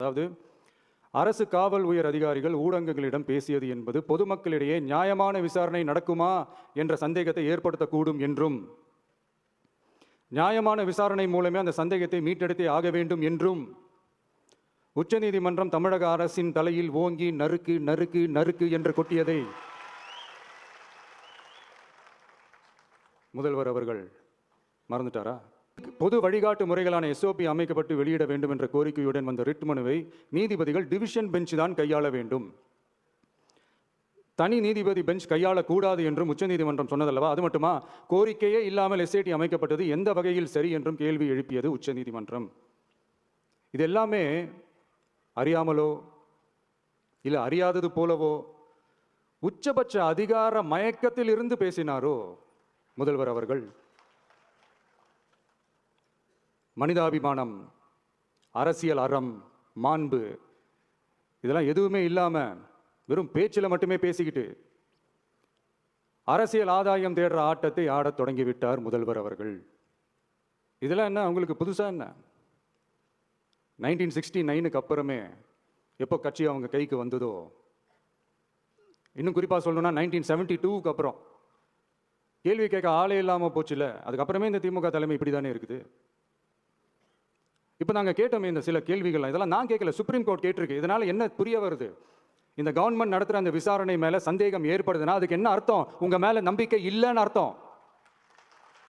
அதாவது அரசு காவல் உயர் அதிகாரிகள் ஊடகங்களிடம் பேசியது என்பது பொதுமக்களிடையே நியாயமான விசாரணை நடக்குமா என்ற சந்தேகத்தை ஏற்படுத்தக்கூடும் என்றும், நியாயமான விசாரணை மூலமே அந்த சந்தேகத்தை மீட்டெடுத்தே ஆக வேண்டும் என்றும் உச்சநீதிமன்றம் தமிழக அரசின் தலையில் ஓங்கி நறுக்கு நறுக்கு நறுக்கு என்று கொட்டியதை முதல்வர் அவர்கள் மறந்துட்டாரா? பொது வழிகாட்டு முறைகளான SOP அமைக்கப்பட்டு வெளியிட வேண்டும் என்ற கோரிக்கையுடன் வந்த ரிட் மனுவை நீதிபதிகள் டிவிஷன் பெஞ்ச் தான் கையாள வேண்டும், தனி நீதிபதி பெஞ்ச் கையாளக்கூடாது என்றும் உச்சநீதிமன்றம் சொன்னதல்லவா? அது மட்டுமா, கோரிக்கையே இல்லாமல் SIT அமைக்கப்பட்டது எந்த வகையில் சரி என்றும் கேள்வி எழுப்பியது உச்சநீதிமன்றம். இது எல்லாமே அறியாமலோ இல்லை அறியாதது போலவோ உச்சபட்ச அதிகார மயக்கத்தில் இருந்து பேசினாரோ முதல்வர் அவர்கள்? மனிதாபிமானம், அரசியல் அறம், மாண்பு இதெல்லாம் எதுவுமே இல்லாம வெறும் பேச்சில் மட்டுமே பேசிக்கிட்டு அரசியல் ஆதாயம் தேடுற ஆட்டத்தை ஆடத் தொடங்கிவிட்டார் முதல்வர் அவர்கள். இதெல்லாம் என்ன உங்களுக்கு புதுசா என்ன? 1969க்கு அப்புறமே எப்போ கட்சி அவங்க கைக்கு வந்ததோ, இன்னும் குறிப்பாக சொல்லணும்னா 1972க்கு அப்புறம் கேள்வி கேட்க ஆளே இல்லாமல் போச்சுல, அதுக்கப்புறமே இந்த திமுக தலைமை இப்படி தானே இருக்குது. இப்போ நாங்கள் கேட்டோமே இந்த சில கேள்விகள், இதெல்லாம் நான் கேட்கல, சுப்ரீம் கோர்ட் கேட்டிருக்கு. இதனால என்ன புரிய வருது? இந்த கவர்மெண்ட் நடத்துகிற அந்த விசாரணை மேலே சந்தேகம் ஏற்படுதுன்னா அதுக்கு என்ன அர்த்தம்? உங்கள் மேலே நம்பிக்கை இல்லைன்னு அர்த்தம்.